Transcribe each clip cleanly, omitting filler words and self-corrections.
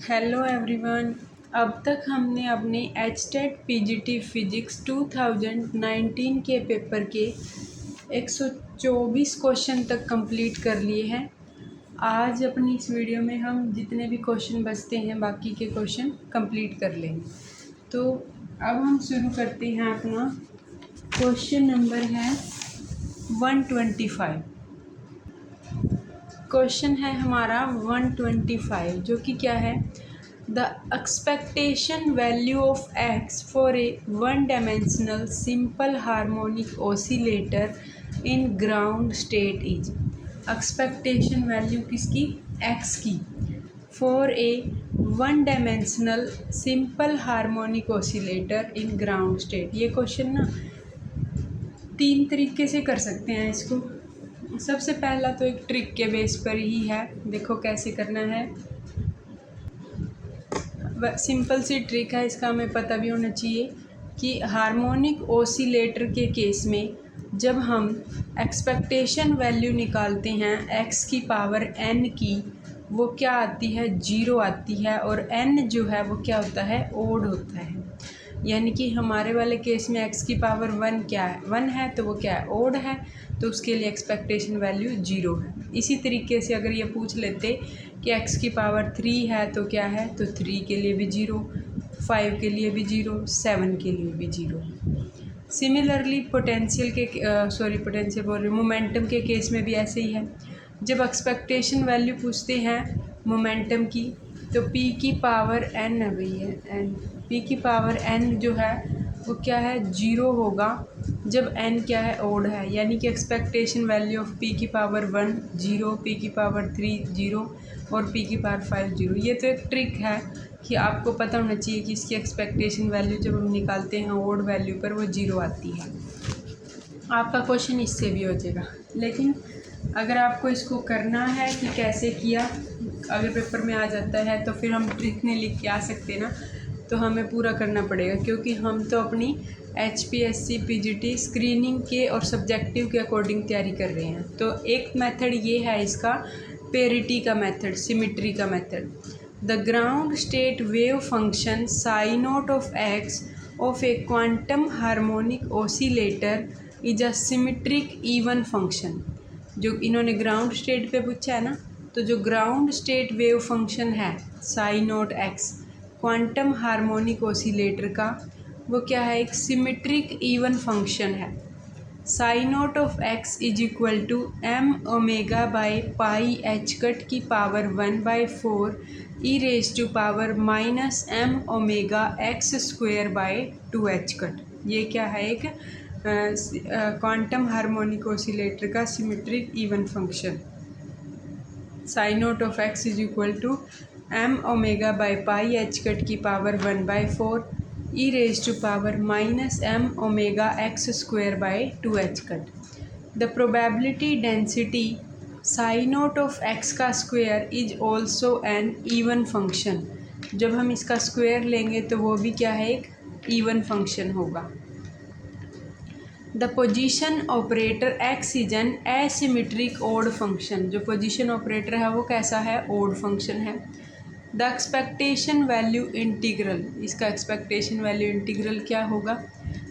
Hello everyone. अब तक हमने अपने एचटेट पीजीटी फिजिक्स 2019 के पेपर के 124 क्वेश्चन तक कंप्लीट कर लिए हैं। आज अपनी इस वीडियो में हम जितने भी क्वेश्चन बचते हैं बाकी के क्वेश्चन कंप्लीट कर लेंगे। तो अब हम शुरू करते हैं। अपना क्वेश्चन नंबर है 125। क्वेश्चन है हमारा 125, जो कि क्या है, the expectation value of x for a one dimensional simple harmonic oscillator in ground state is. Expectation value किसकी? एक्स की, for a one dimensional simple harmonic oscillator in ground state. ये क्वेश्चन ना 3 तरीके से कर सकते हैं इसको। सबसे पहला तो एक ट्रिक के बेस पर ही है। देखो कैसे करना है। सिंपल सी ट्रिक है, इसका हमें पता भी होना चाहिए कि हार्मोनिक ऑसिलेटर के केस में जब हम एक्सपेक्टेशन वैल्यू निकालते हैं एक्स की पावर एन की, वो क्या आती है? 0 आती है। और एन जो है वो क्या होता है? ओड होता है। यानी कि हमारे वाले केस में एक्स की पावर 1 क्या है? 1 है, तो वो क्या है? ओड है, तो उसके लिए एक्सपेक्टेशन वैल्यू 0 है। इसी तरीके से अगर ये पूछ लेते कि एक्स की पावर 3 है तो क्या है? तो 3 के लिए भी 0, 5 के लिए भी 0, 7 के लिए भी 0। सिमिलरली पोटेंशियल बोल रही, मोमेंटम के केस में भी ऐसे ही है। जब एक्सपेक्टेशन वैल्यू पूछते हैं मोमेंटम की, तो पी की पावर एन है भैया, एन, पी की पावर एन जो है वो क्या है? 0 होगा जब एन क्या है? ओड है। यानी कि एक्सपेक्टेशन वैल्यू ऑफ पी की पावर 1 0, पी की पावर 3 0 और पी की पावर 5 0। ये तो एक ट्रिक है कि आपको पता होना चाहिए कि इसकी एक्सपेक्टेशन वैल्यू जब हम निकालते हैं ओड वैल्यू पर वो 0 आती है। आपका क्वेश्चन इससे भी हो जाएगा। लेकिन अगर आपको इसको करना है कि कैसे किया, अगर पेपर में आ जाता है तो फिर हम ट्रिक नहीं लिख के आ सकते ना, तो हमें पूरा करना पड़ेगा, क्योंकि हम तो अपनी HPSC PGT स्क्रीनिंग के और सब्जेक्टिव के अकॉर्डिंग तैयारी कर रहे हैं। तो एक मेथड ये है इसका, पेरिटी का मेथड, सिमिट्री का method. The ground state wave function psi naught of x of A quantum harmonic oscillator is a symmetric even function. जो इन्होंने ग्राउंड स्टेट पे पूछा है ना, तो जो ग्राउंड स्टेट वेव फंक्शन है psi naught X quantum harmonic oscillator का, वो क्या है? एक सिमिट्रिक इवन फंक्शन है। Psi naught of X is equal to M omega by pi H cut की power 1/4 E raise to power minus M omega X square by 2h cut. ये क्या है? एक क्वांटम हार्मोनिक ऑसिलेटर का symmetric even function. Sine naught of X is equal to M omega by pi H cut की power 1/4 E raise to power minus M omega X square by 2h cut. The probability density psi naught of X का square is also an even function. जब हम इसका square लेंगे तो वो भी क्या है? एक इवन फंक्शन होगा। The position operator X is an asymmetric odd function. जो पोजिशन ऑपरेटर है वो कैसा है? ओड फंक्शन है। द एक्सपेक्टेशन वैल्यू इंटीग्रल, इसका एक्सपेक्टेशन वैल्यू इंटीग्रल क्या होगा?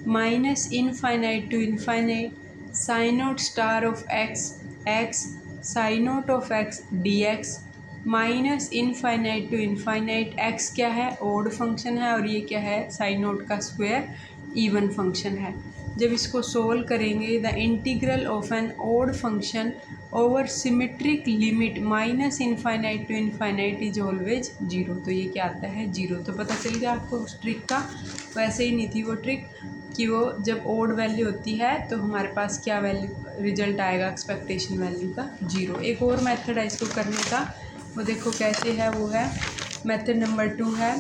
Minus infinite to infinite psi naught star of X X psi naught of X D X minus infinite to infinite. X क्या है? ओड फंक्शन है, और ये क्या है? साइन नॉट का स्क्वायर इवन फंक्शन है। जब इसको सोल्व करेंगे, the integral of an odd function over symmetric limit minus infinite to infinite is always 0। तो ये क्या आता है? 0। तो पता चल गया आपको उस ट्रिक का। वैसे ही नहीं थी वो ट्रिक कि वो जब ओड वैल्यू होती है तो हमारे पास क्या वैल्यू रिजल्ट आएगा? एक्सपेक्टेशन वैल्यू का 0। एक और मेथड है इसको करने का, वो देखो कैसे है। वो है मेथड नंबर 2 है,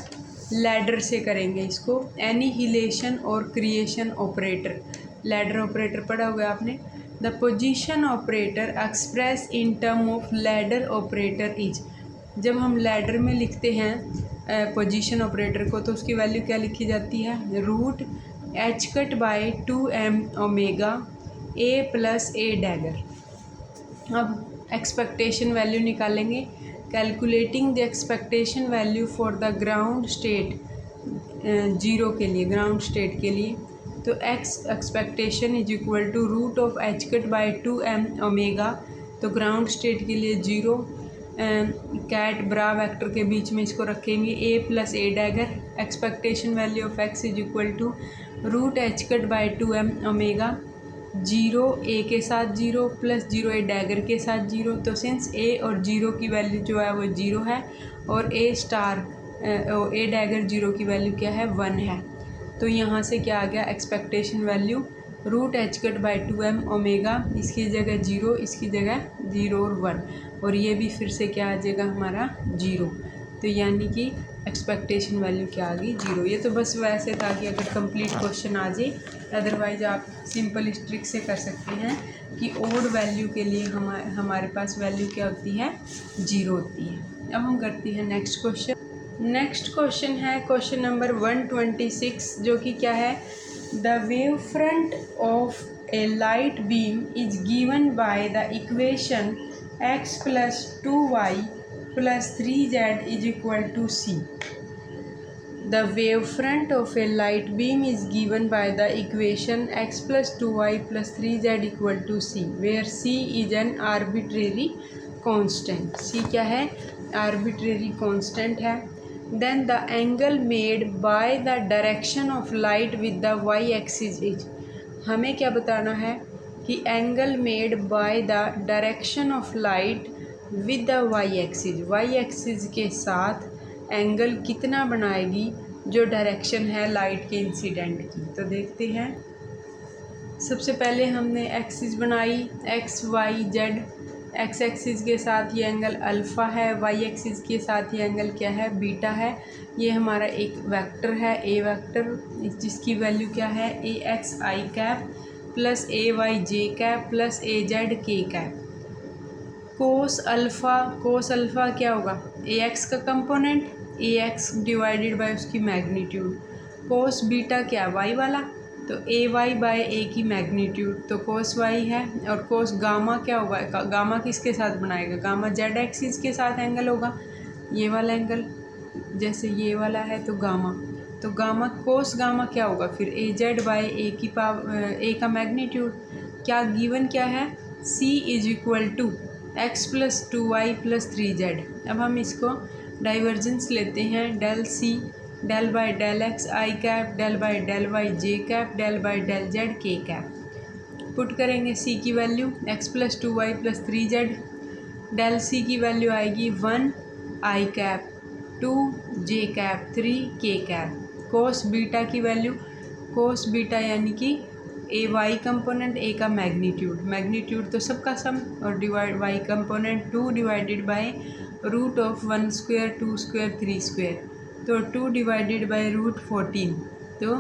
लैडर से करेंगे इसको। एनिहिलेशन और क्रिएशन ऑपरेटर। लैडर ऑपरेटर पढ़ा हुआ है आपने। The position operator express in term of ladder operator is. जब हम लैडर में लिखते हैं पोजीशन ऑपरेटर को, तो उसकी वैल्यू क्या लिखी जाती है? Root H cut by 2m omega A plus A dagger. अब एक्सपेक्टेशन वैल्यू निकालेंगे। Calculating the expectation value for the ground state, zero के लिए, ग्राउंड स्टेट के लिए। तो X expectation is equal to root of H cut by 2m omega. तो ground state के लिए जीरो, कैट ब्रा वेक्टर के बीच में इसको रखेंगे A plus A dagger. Expectation value of X is equal to root H cut by 2m omega, zero A के साथ zero plus zero A dagger के साथ जीरो। तो सिंस ए और जीरो की वैल्यू जो है वो जीरो है और ए स्टार ए डैगर जीरो की वैल्यू क्या है, 1 है। तो यहाँ से क्या आ गया, expectation value root H cut by 2m omega, इसकी जगह जीरो, इसकी जगह जीरो और 1, और ये भी फिर से क्या आ जाएगा हमारा जीरो। तो यानी कि एक्सपेक्टेशन वैल्यू क्या आ गई, जीरो। ये तो बस वैसे था कि अगर कंप्लीट क्वेश्चन आ जाए, अदरवाइज आप सिंपल इस ट्रिक से कर सकते हैं कि ओड वैल्यू के लिए हमारे पास वैल्यू क्या होती है, जीरो होती है। अब हम करते हैं नेक्स्ट क्वेश्चन। नेक्स्ट क्वेश्चन है क्वेश्चन नंबर 126, जो कि क्या है, the wave front of a light beam is given by the equation x plus 2y plus 3z is equal to c। The wavefront of a light beam is given by the equation x plus 2y plus 3z equal to c, where c is an arbitrary constant। c क्या है, arbitrary constant है। Then the angle made by the direction of light with the y axis is, हमें क्या बताना है कि angle made by the direction of light with the Y axis, Y axis के साथ एंगल कितना बनाएगी जो डायरेक्शन है लाइट के इंसिडेंट की। तो देखते हैं, सबसे पहले हमने एक्सिस बनाई X Y Z. X axis के साथ ये एंगल अल्फ़ा है, वाई एक्सिस के साथ ये एंगल क्या है, बीटा है। ये हमारा एक वेक्टर है, ए वेक्टर, जिसकी वैल्यू क्या है, ए x I cap plus A Y J cap plus A Z के कैप। कोस अल्फ़ा क्या होगा, ए एक्स का component, A x divided by उसकी मैग्नीट्यूड। कोस बीटा क्या, वाई वाला, तो ए वाई बाय ए की मैग्नीट्यूड, तो कोस वाई है। और कोस गामा क्या होगा, गामा किसके साथ बनाएगा, गामा जेड एक्सिस के साथ एंगल होगा, ये वाला एंगल, जैसे ये वाला है तो गामा, तो गामा कोस गामा क्या होगा फिर, ए जेड बाय ए की पावर ए का मैग्नीट्यूड। क्या गिवन क्या है, C is equal to X plus 2y plus 3z। अब हम इसको डाइवर्जेंस लेते हैं, del C del by del X I cap del by del Y J cap del by del Z के कैप। पुट करेंगे C की value X plus 2y plus 3z, del C की value आएगी 1 आई cap 2 जे cap 3 के cap. Cos beta की value, cos beta यानी कि ए Y component, ए का मैग्नीट्यूड तो सबका सम, और divide Y component 2 divided by root of 1 square 2 square 3 square, तो 2 डिवाइडेड बाय रूट 14। तो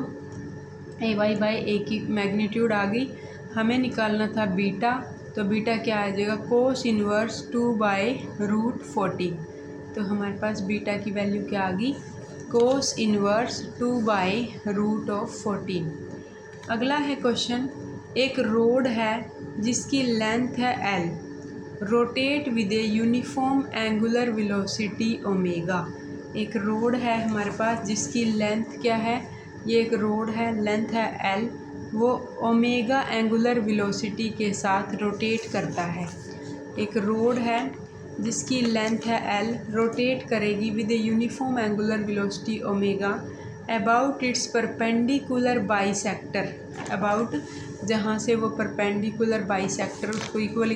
ए वाई बाय ए की मैग्नीट्यूड आ गई। हमें निकालना था बीटा, तो बीटा क्या आ जाएगा, कोस इनवर्स 2 बाय रूट 14। तो हमारे पास बीटा की वैल्यू क्या आ गई, cos inverse 2 by root of 14। अगला है क्वेश्चन, एक रोड है जिसकी लेंथ है l, rotate with a uniform angular velocity omega. एक रोड है हमारे पास जिसकी लेंथ क्या है, ये एक रोड है, लेंथ है l, वो ओमेगा एंगुलर वेलोसिटी के साथ रोटेट करता है। एक रोड है जिसकी लेंथ है l, रोटेट करेगी with a uniform angular velocity omega about it's perpendicular bisector, about जहाँ से वो परपेंडिकुलर बाइसेक्टर उसको इक्वल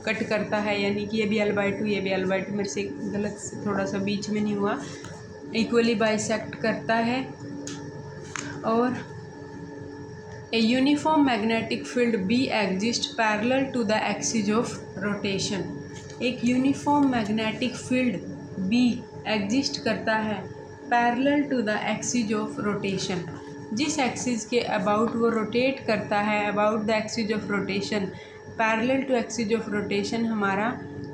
कट करता है, यानी कि ये भी l/2 ये भी l/2, मेरे से गलत थोड़ा सा बीच में नहीं हुआ, इक्वली बाइसेक्ट करता है। और a uniform magnetic field B exist parallel to the axis of rotation. एक uniform magnetic field B exist करता है parallel to the axis of rotation, जिस एक्सिस के अबाउट वो रोटेट करता है, about the axis of rotation, parallel to axis of rotation. हमारा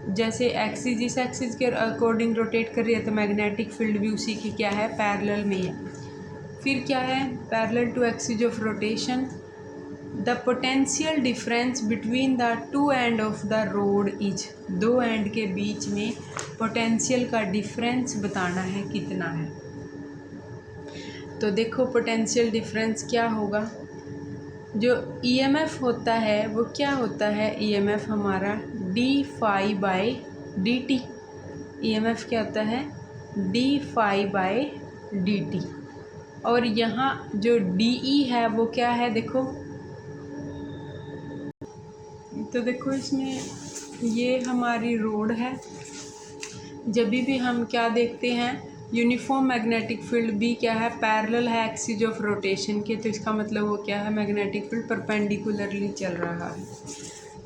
जैसे एक्सिस जिस एक्सिस के अकॉर्डिंग रोटेट कर रही है, तो मैग्नेटिक फील्ड भी उसी की क्या है, पैरेलल में है। फिर क्या है, parallel to axis of rotation the potential difference between the two end of the rod is, दो एंड के बीच में पोटेंशियल का डिफरेंस बताना है कितना है। तो देखो पोटेंशियल डिफरेंस क्या होगा, जो ईएमएफ होता है वो क्या होता है, ईएमएफ हमारा D phi by D T, EMF क्या होता है D phi by D T. और यहाँ जो डीई है वो क्या है, देखो तो देखो इसमें ये हमारी रोड है। जब भी हम क्या देखते हैं, यूनिफॉर्म मैग्नेटिक फील्ड भी क्या है, पैरेलल है एक्सिस ऑफ रोटेशन के, तो इसका मतलब वो क्या है, मैग्नेटिक फील्ड परपेंडिकुलरली चल रहा है।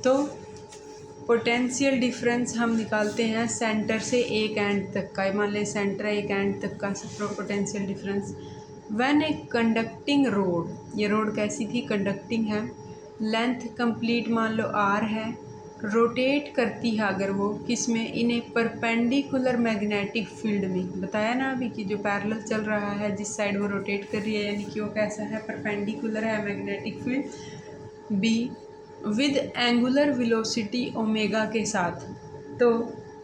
तो पोटेंशियल डिफरेंस हम निकालते हैं सेंटर से एक एंड तक का, मान लें सेंटर एक एंड तक का potential difference. When a conducting road, ये रोड कैसी थी, कंडक्टिंग है, लेंथ कंप्लीट मान लो आर है, रोटेट करती है अगर वो किस में, इन ए परपेंडिकुलर मैग्नेटिक फील्ड में, बताया ना अभी कि जो पैरेलल चल रहा है जिस साइड वो रोटेट कर रही है, यानी कि वो कैसा है, परपेंडिकुलर है magnetic field B, with angular velocity omega के साथ। तो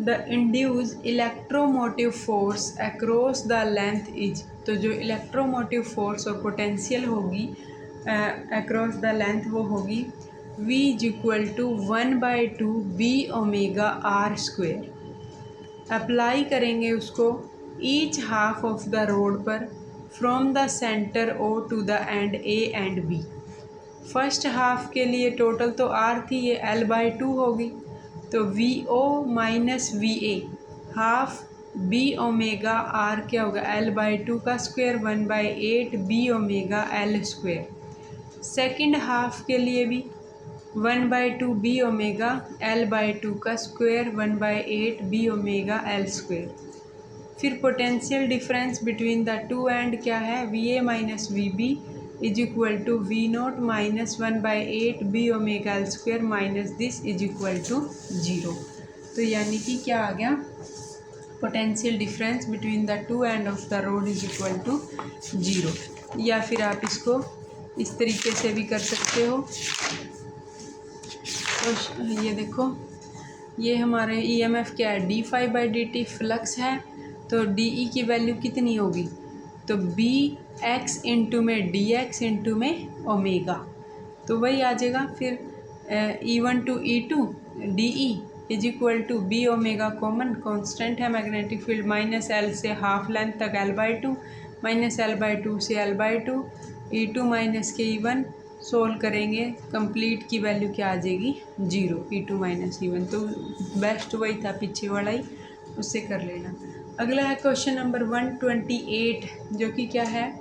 the induce electromotive force across the length is, तो जो इलेक्ट्रोमोटिव फोर्स और पोटेंशियल होगी अक्रॉस द लेंथ वो होगी v is equal to 1/2 B omega R square. Apply करेंगे उसको each half of the rod पर from the centre O to the end A and B. First half के लिए total तो r थी, ये l/2 होगी, तो V O minus V A half B omega R क्या होगा, l/2 का square 1/8 B omega L square. Second half के लिए भी 1/2 बी ओमेगा l/2 का square 1/8 B omega L square. फिर potential difference between the two end क्या है, V A minus V B is equal to V naught minus 1/8 B omega L square minus this is equal to 0। तो यानी कि क्या आ गया, potential difference between the two end of the rod is equal to 0। या फिर आप इसको इस तरीके से भी कर सकते हो। तो ये देखो, ये हमारे ईएमएफ क्या है, D phi by D T flux है, तो डीई की वैल्यू कितनी होगी, तो बी एक्स इंटू में डी एक्स इंटू में ओमेगा, तो वही आ जाएगा। फिर E1 टू E2 D E is equal to B omega common constant है मैग्नेटिक फील्ड, माइनस एल से हाफ लेंथ तक l/2 माइनस l/2 से l/2 E2 माइनस के E1 सोल्व करेंगे, कंप्लीट की वैल्यू क्या आ जाएगी 0, E2 माइनस E1। तो बेस्ट वही था पीछे वाला ही, उससे कर लेना। अगला है क्वेश्चन नंबर 128, जो कि क्या है,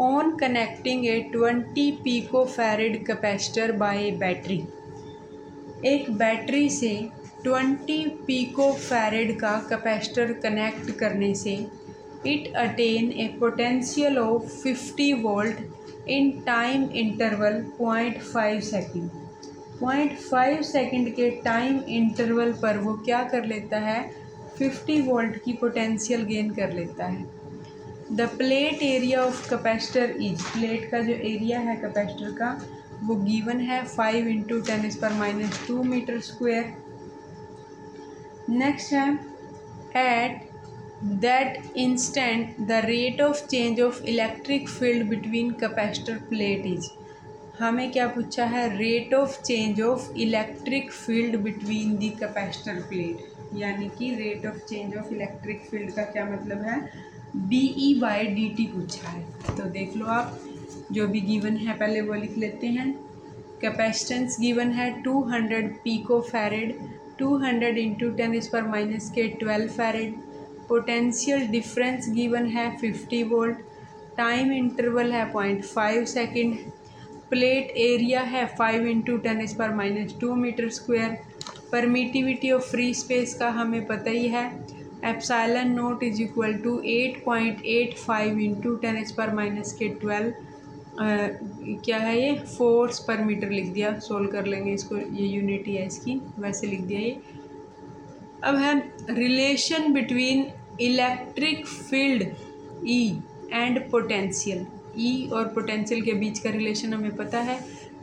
on connecting a 20 pico farad capacitor by battery. एक बैटरी से 20 पिको फैरेड का कैपेसिटर कनेक्ट करने से it attain a potential of 50 volt in time interval 0.5 second. 0.5 second के टाइम इंटरवल पर वो क्या कर लेता है, 50 वोल्ट की पोटेंशियल गेन कर लेता है। The plate area of capacitor is, plate का जो एरिया है कैपेसिटर का वो गिवन है 5 × 10⁻² मीटर स्क्वायर। नेक्स्ट है, at that instant the rate of change of electric field between capacitor plate is. हमें क्या पूछा है, rate of change of electric field between the capacitor plate, यानी कि rate of change of electric field का क्या मतलब है, डीई बाई डी टी पूछा है। तो देख लो आप, जो भी गिवन है पहले वो लिख लेते हैं। कैपेसिटेंस गिवन है 200 pico farad, 200 × 10⁻12 farad. Potential difference given है 50 वोल्ट, टाइम इंटरवल है 0.5 सेकेंड, प्लेट एरिया है 5 × 10⁻² metre square. Permittivity of free space का हमें पता ही है, epsilon naught is equal to 8.85 × 10⁻12 क्या है ये, फोर्स पर मीटर लिख दिया, सोल्व कर लेंगे इसको, ये यूनिट ही है इसकी, वैसे लिख दिया ये। अब है relation between electric field E and potential, E और पोटेंशियल के बीच का रिलेशन हमें पता है,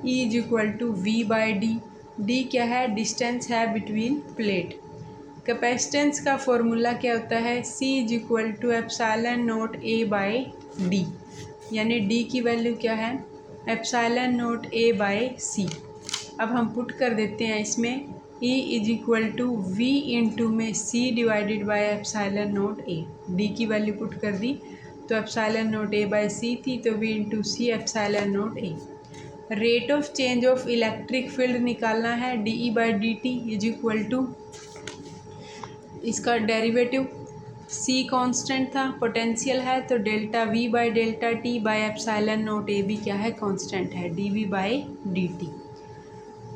E is equal to V by D. D क्या है, डिस्टेंस है बिटवीन प्लेट। कैपेसिटेंस का फॉर्मूला क्या होता है, C is equal to epsilon naught A by D, यानी डी की वैल्यू क्या है, epsilon naught A by C. अब हम पुट कर देते हैं इसमें, E is equal to V into में C divided by epsilon naught A. D की वैल्यू पुट कर दी तो epsilon naught A by C थी, तो V into C epsilon naught A. Rate of change of electric field निकालना है, D E by D T is equal to, इसका डेरिवेटिव सी कांस्टेंट था, पोटेंशियल है तो delta V by delta T by epsilon naught A भी क्या है, constant है, D V by D T.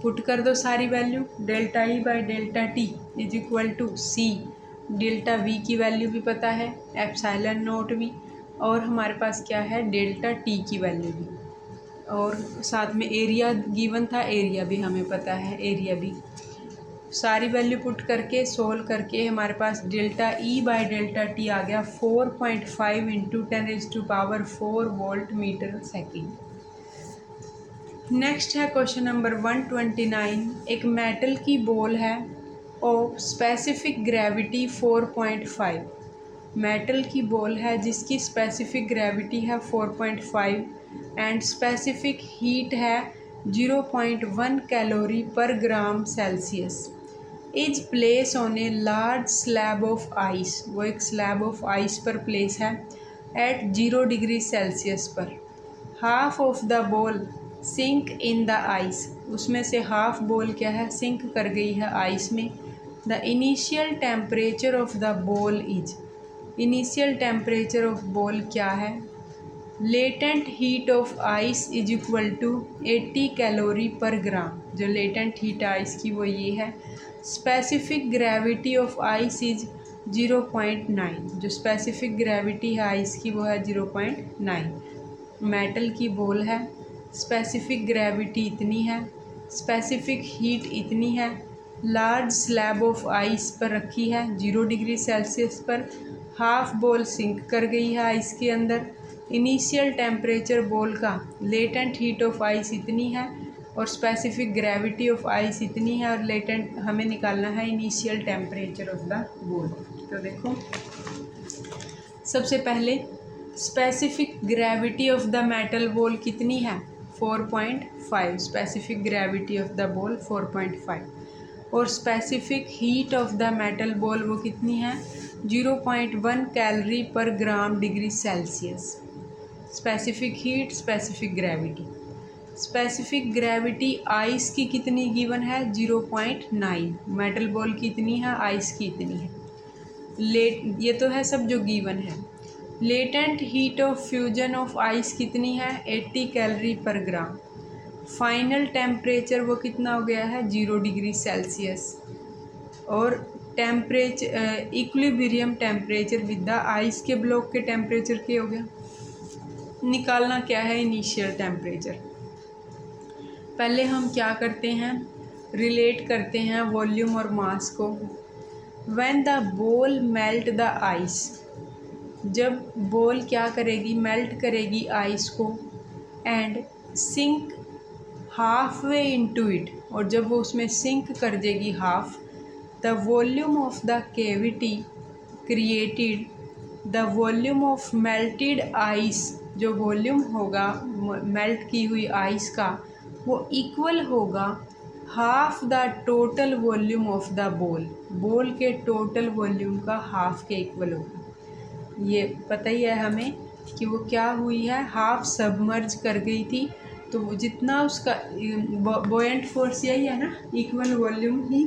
Put कर दो सारी value, delta E by delta T is equal to C, delta V की वैल्यू भी पता है, एप्सिलॉन नॉट भी, और हमारे पास क्या है, डेल्टा टी की वैल्यू भी, और साथ में एरिया गिवन था, एरिया भी हमें पता है, एरिया भी। सारी वैल्यू पुट करके सोल्व करके हमारे पास delta E by delta T आ गया 4.5 into 10⁴ volt metre second. Next है क्वेश्चन नंबर 129। एक मेटल की बॉल है ऑफ स्पेसिफिक ग्रेविटी 4.5। मेटल की बॉल है जिसकी स्पेसिफिक ग्रेविटी है 4.5 एंड स्पेसिफिक हीट है 0.1 calorie per gram Celsius. Is place on a large slab of ice, वो एक स्लैब ऑफ आइस पर प्लेस है एट 0 डिग्री सेल्सियस पर। Half of the ball sink in the ice, उसमें से half ball क्या है, सिंक कर गई है आइस में। The initial temperature of the ball is, initial temperature of ball क्या है, latent heat of ice is equal to 80 calorie per gram, जो लेटेंट हीट आइस की वो ये है। Specific gravity of ice is 0.9, जो स्पेसिफिक ग्रेविटी है ice की वो है 0.9। मेटल की बॉल है, स्पेसिफिक ग्रेविटी इतनी है, स्पेसिफिक हीट इतनी है, लार्ज स्लैब ऑफ आइस पर रखी है 0 डिग्री सेल्सियस पर, हाफ बॉल सिंक कर गई है आइस के अंदर, इनिशियल टेम्परेचर बॉल का, लेटेंट हीट ऑफ आइस इतनी है और स्पेसिफिक ग्रेविटी ऑफ आइस इतनी है, और लेटेंट हमें निकालना है initial temperature of the ball. तो देखो सबसे पहले specific gravity of the metal ball कितनी है, 4.5, specific gravity of the ball 4.5, और specific heat of the metal ball वो कितनी है, 0.1 calorie per gram degree Celsius. Specific heat, specific gravity, specific gravity ice की कितनी गिवन है, 0.9, मेटल बॉल की इतनी है, आइस की इतनी है। ये तो है सब जो गिवन है। Latent heat of fusion of ice कितनी है, 80 कैलोरी पर ग्राम। फाइनल टेम्परेचर वो कितना हो गया है, 0 डिग्री सेल्सियस, और temperature equilibrium temperature with the ice के ब्लॉक के टेम्परेचर के हो गया। निकालना क्या है, इनिशियल टेम्परेचर। पहले हम क्या करते हैं, रिलेट करते हैं वॉल्यूम और मास को। When the ball melt the ice, जब बॉल क्या करेगी, मेल्ट करेगी आइस को, and sink half way into it, और जब वो उसमें सिंक कर देगी half, the volume of the cavity created, the volume of melted ice, जो वॉल्यूम होगा मेल्ट की हुई आइस का, वो इक्वल होगा half the total volume of the ball, ball के टोटल वॉल्यूम का हाफ के इक्वल होगा। ये पता ही है हमें कि वो क्या हुई है, हाफ सबमर्ज कर गई थी, तो वो जितना उसका बॉयंट फोर्स यही है ना, इक्वल वॉल्यूम ही,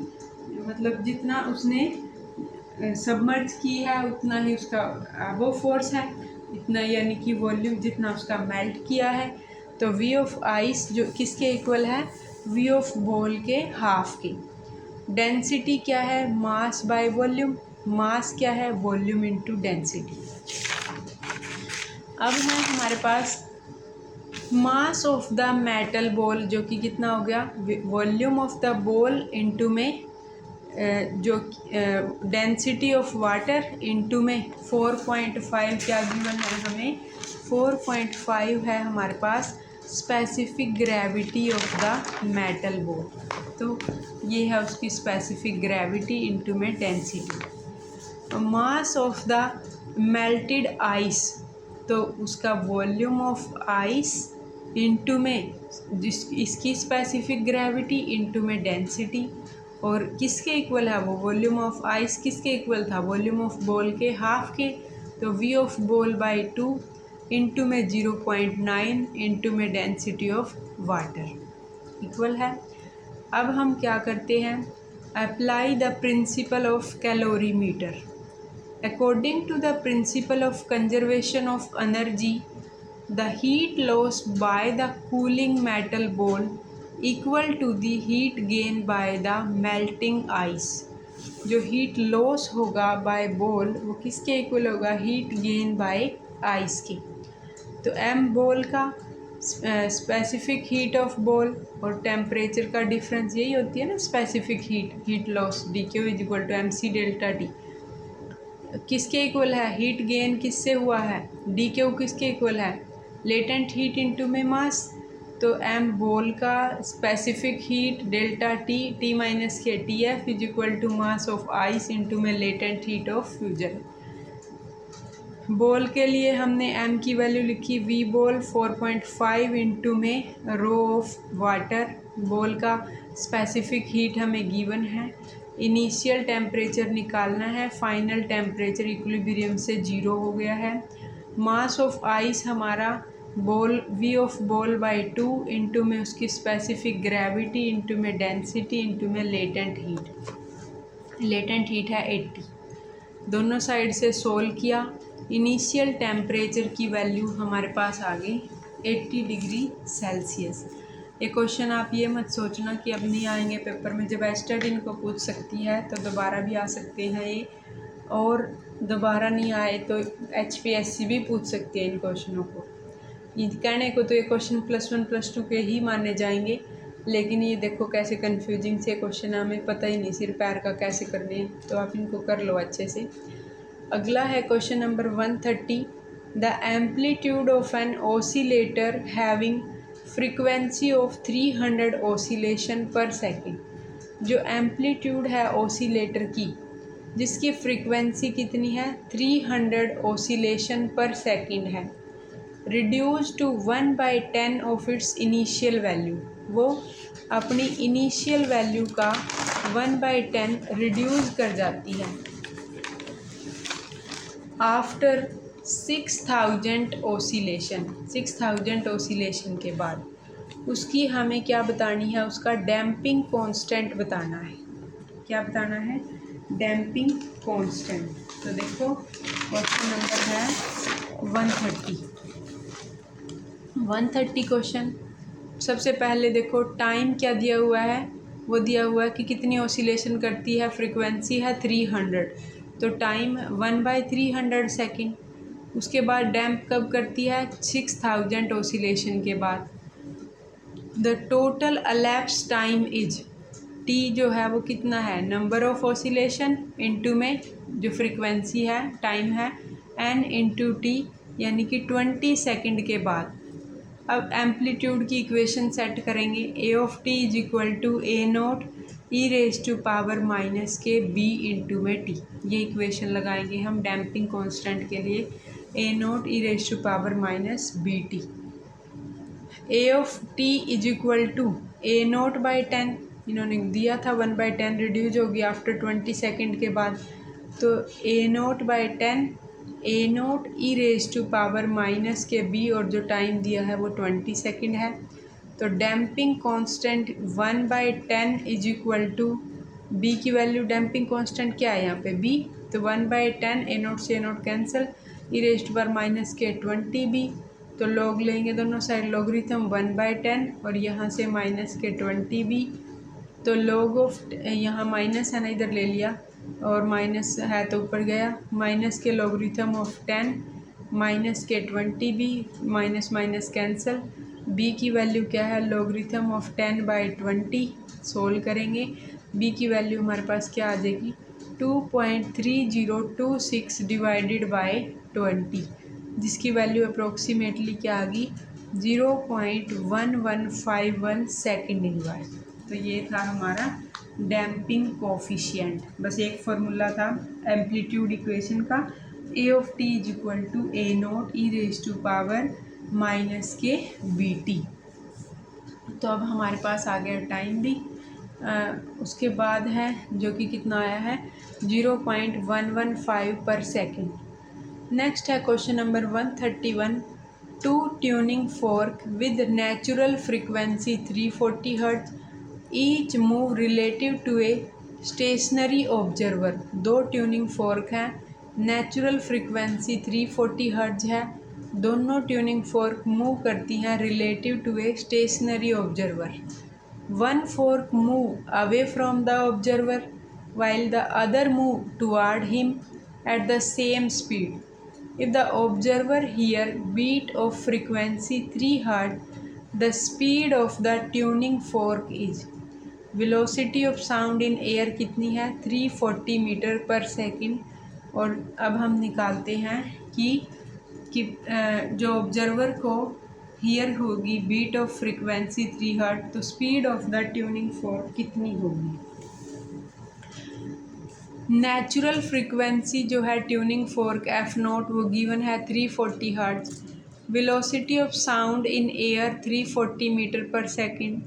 मतलब जितना उसने सबमर्ज की है उतना ही उसका अबव फोर्स है, इतना यानी कि वॉल्यूम जितना उसका मेल्ट किया है। तो वी ऑफ आइस जो किसके इक्वल है, वी ऑफ बॉल के हाफ के। डेंसिटी क्या है, मास बाय वॉल्यूम, मास क्या है, वॉल्यूम इनटू डेंसिटी। अब है हमारे पास mass of the metal ball, जो कि कितना हो गया, volume of the ball into में जो डेंसिटी ऑफ वाटर इनटू में 4.5 क्या गिवन है हमें, 4.5 है हमारे पास specific gravity of the metal ball. तो ये है उसकी स्पेसिफिक ग्रेविटी इनटू में density. Mass of the melted ice, तो उसका वॉल्यूम ऑफ आइस इनटू में इसकी स्पेसिफिक ग्रेविटी इनटू में डेंसिटी। और किसके इक्वल है वो वॉल्यूम ऑफ आइस, किसके इक्वल था, वॉल्यूम ऑफ बॉल के हाफ के। तो V of ball by 2 into में 0.9 इंटू में डेंसिटी ऑफ वाटर इक्वल है। अब हम क्या करते हैं, apply the principle of calorimeter. According to the principle of conservation of energy, the heat loss by the cooling metal ball equal to the heat gain by the melting ice। जो heat loss होगा by ball वो किसके equal होगा, heat gain by ice के। तो M ball का specific heat of ball और temperature का डिफरेंस यही होती है ना, specific heat loss D Q is equal to M C delta T. किसके इक्वल है, हीट गेन किससे हुआ है, डी क्यू किसके इक्वल है, लेटेंट हीट इनटू में मास। तो एम बॉल का specific heat delta T, T minus के T F is equal to mass of ice into में latent heat of fusion. Ball के लिए हमने एम की वैल्यू लिखी वी बॉल 4.5 इंटू में रो ऑफ वाटर। बॉल का स्पेसिफिक हीट हमें गिवन है, इनिशियल टेम्परेचर निकालना है, फाइनल टेम्परेचर इक्विलिब्रियम से 0 हो गया है। मास ऑफ आइस हमारा ball V of ball by 2 into में उसकी स्पेसिफिक ग्रेविटी इंटू में डेंसिटी इंटू में लेटेंट हीट। लेटेंट हीट है 80। दोनों साइड से सोल्व किया, इनिशियल टेम्परेचर की वैल्यू हमारे पास आ गई 80 डिग्री सेल्सियस। ये क्वेश्चन आप ये मत सोचना कि अब नहीं आएंगे पेपर में, जब एस्टेट इनको पूछ सकती है तो दोबारा भी आ सकते हैं ये, और दोबारा नहीं आए तो HPSC भी पूछ सकती है इन क्वेश्चनों को। ये कहने को तो ये क्वेश्चन +1 +2 के ही माने जाएंगे, लेकिन ये देखो कैसे कंफ्यूजिंग से क्वेश्चन, हमें पता ही नहीं सिर पैर का कैसे करने हैं, तो आप इनको कर लो अच्छे से। अगला है question number 130। The amplitude of an oscillator having frequency of 300 oscillation per second. जो एम्पलीट्यूड है ऑसिलेटर की जिसकी फ्रीक्वेंसी कितनी है, 300 ऑसिलेशन पर सेकेंड है, reduce to 1/10 of its initial value. वो अपनी इनिशियल वैल्यू का 1/10 रिड्यूस कर जाती है आफ्टर 6000 ऑसिलेशन। 6000 ऑसिलेशन के बाद उसकी हमें क्या बतानी है, उसका डैम्पिंग कांस्टेंट बताना है। क्या बताना है, डैम्पिंग कांस्टेंट। तो देखो क्वेश्चन नंबर है 130 क्वेश्चन। सबसे पहले देखो टाइम क्या दिया हुआ है, वो दिया हुआ है कि कितनी ऑसिलेशन करती है, फ्रीक्वेंसी है 300, तो टाइम 1/300 सेकेंड। उसके बाद डैम्प कब करती है, 6000 ऑसिलेशन के बाद। The total elapsed time is, T जो है वो कितना है, नंबर ऑफ ऑसिलेशन इंटू में जो फ्रीक्वेंसी है टाइम है एन इंटू टी, यानी कि 20 सेकेंड के बाद। अब एम्पलीट्यूड की इक्वेशन सेट करेंगे, A of T is equal to A naught E raise to power minus के बी इंटू में टी। ये इक्वेशन लगाएंगे हम डैम्पिंग कांस्टेंट के लिए, A naught E raise to power minus B T. A of T is equal to A naught by 10, इन्होंने दिया था 1/10 रिड्यूज होगी आफ्टर 20 सेकेंड के बाद, तो A naught by 10 A naught E raise to power minus के B, और जो टाइम दिया है वो 20 सेकेंड है। तो damping constant 1/10 is equal to B की वैल्यू, डैम्पिंग कांस्टेंट क्या है यहाँ पे बी, तो 1/10 ए नोट से A naught cancel, E raise to power minus के 20 बी, तो लॉग लेंगे दोनों साइड, लॉगरिथम 1/10 और यहाँ से माइनस के 20 बी, तो लॉग ऑफ यहाँ माइनस है ना इधर ले लिया और माइनस है तो ऊपर गया, माइनस के लॉगरिथम ऑफ 10 माइनस के 20 B, minus minus cancel, B की वैल्यू क्या है, लॉगरिथम ऑफ 10/20। सोल्व करेंगे, बी की वैल्यू हमारे पास क्या आ जाएगी, 2.3026 डिवाइडेड बाय 20, जिसकी वैल्यू अप्रोक्सीमेटली क्या आ गई 0.1151 सेकेंड इनवर्स। तो ये था हमारा डैम्पिंग कोफिशिएंट। बस एक फार्मूला था एम्पलीट्यूड इक्वेशन का, A of T is equal to A naught E raise to power minus के बी टी। तो अब हमारे पास आ गया टाइम भी, उसके बाद है जो कि कितना आया है 0.115 पर सेकेंड। नेक्स्ट है question number 131। Two tuning fork with natural frequency 340 hertz each move relative to a stationary observer. दो ट्यूनिंग फोर्क हैं, नेचुरल फ्रीक्वेंसी 340 हर्ट्ज है, दोनों ट्यूनिंग फोर्क मूव करती हैं relative to a stationary observer. One fork move away from the observer while the other move toward him at the same speed. If the observer hear beat of frequency 3 Hz, the speed of the tuning fork is। velocity of sound in air कितनी है 340 metre per second. और अब हम निकालते हैं कि जो observer को हियर होगी बीट ऑफ फ्रीक्वेंसी 3 हर्ट्ज, तो speed of the tuning fork कितनी होगी। नेचुरल फ्रीक्वेंसी जो है ट्यूनिंग फोर्क एफ नोट वो गिवन है 340 hertz. Velocity of sound in air 340 metre per second.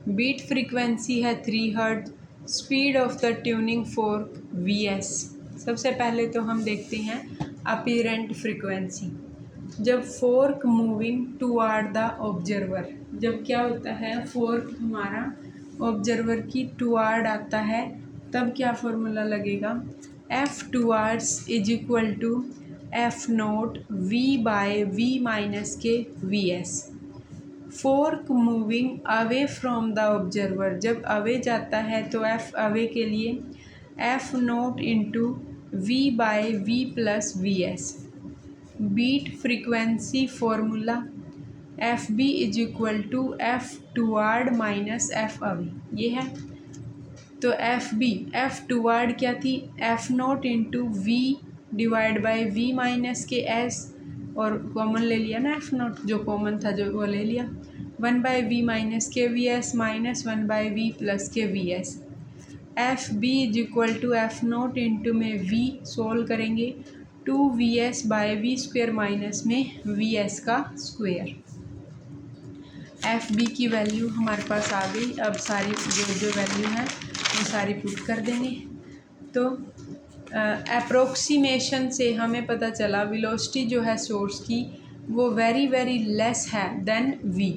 Beat frequency है 3 hertz. Speed of the tuning fork V S. सबसे पहले तो हम देखते हैं अपीरेंट फ्रीक्वेंसी। जब fork moving toward the observer, जब क्या होता है फोर्क हमारा ऑब्जर्वर की टुवार्ड आता है, तब क्या फॉर्मूला लगेगा F towards is equal to F naught V by V minus के V S. Fork moving away from the observer, जब अवे जाता है तो एफ अवे के लिए F naught into V by V plus V S. Beat frequency formula F B is equal to F toward minus F away, ये है। तो F toward क्या थी F naught into V divide by V minus के S, और common ले लिया ना एफ नोट, जो कॉमन था जो वो ले लिया, 1 बाई वी माइनस के V S minus 1 by V plus के V S. F B is equal to F naught into में वी सोल्व करेंगे 2 V S by V square minus में वी एस का स्क्वेयर। एफ बी की value हमारे पास आ गई। अब सारी जो वैल्यू है वो सारी पुट कर देंगे। तो अप्रोक्सीमेशन से हमें पता चला वेलोसिटी जो है सोर्स की वो वेरी वेरी लेस है देन वी,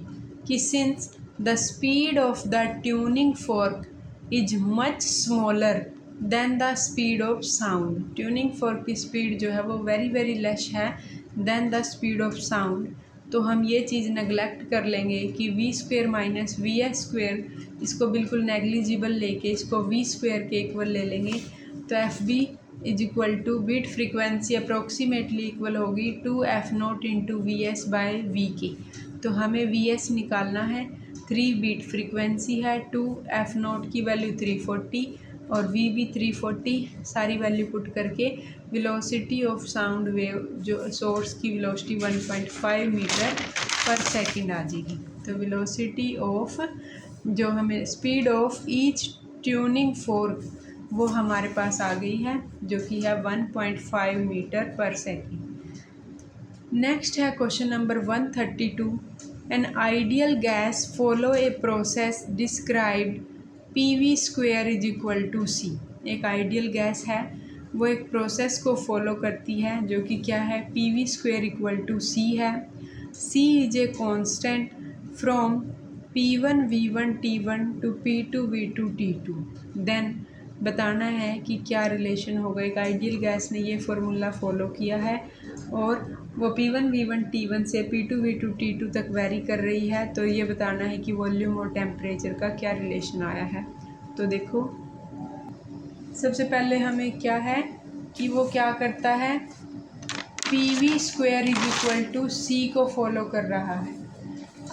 कि since the speed of the tuning fork is much smaller than the speed of sound. Tuning fork की स्पीड जो है वो वेरी वेरी लेस है than the speed of sound. तो हम ये चीज़ नेगलेक्ट कर लेंगे कि V square minus V S square, इसको बिल्कुल नेग्लिजिबल लेके इसको वी स्क्वेयर के इक्वल ले लेंगे। तो F B is equal to beat frequency approximately equal होगी 2 F naught into V S by V की। तो हमें वी एस निकालना है, 3 बीट फ्रीक्वेंसी है, 2 एफ नोट की वैल्यू 340 और वी भी 340, सारी वैल्यू पुट करके वेलोसिटी ऑफ साउंड वेव जो सोर्स की वेलोसिटी 1.5 मीटर पर सेकंड आ जाएगी। तो वेलोसिटी ऑफ जो हमें speed of each tuning fork वो हमारे पास आ गई है, जो कि है 1.5 मीटर पर सेकंड। नेक्स्ट है question number 132। An ideal gas follow a process described P square is equal to C. एक आइडियल गैस है वो एक प्रोसेस को फॉलो करती है जो कि क्या है P square equal to C है। C is a constant from P1 V1 T1 to P2 V2 T2। Then बताना है कि क्या रिलेशन होगा। एक आइडियल गैस ने ये फार्मूला फॉलो किया है और वो P1 V1 T1 से P2 V2 T2 तक वेरी कर रही है। तो ये बताना है कि वॉल्यूम और टेम्परेचर का क्या रिलेशन आया है। तो देखो सबसे पहले हमें क्या है कि वो क्या करता है PV square is equal to C को फॉलो कर रहा है।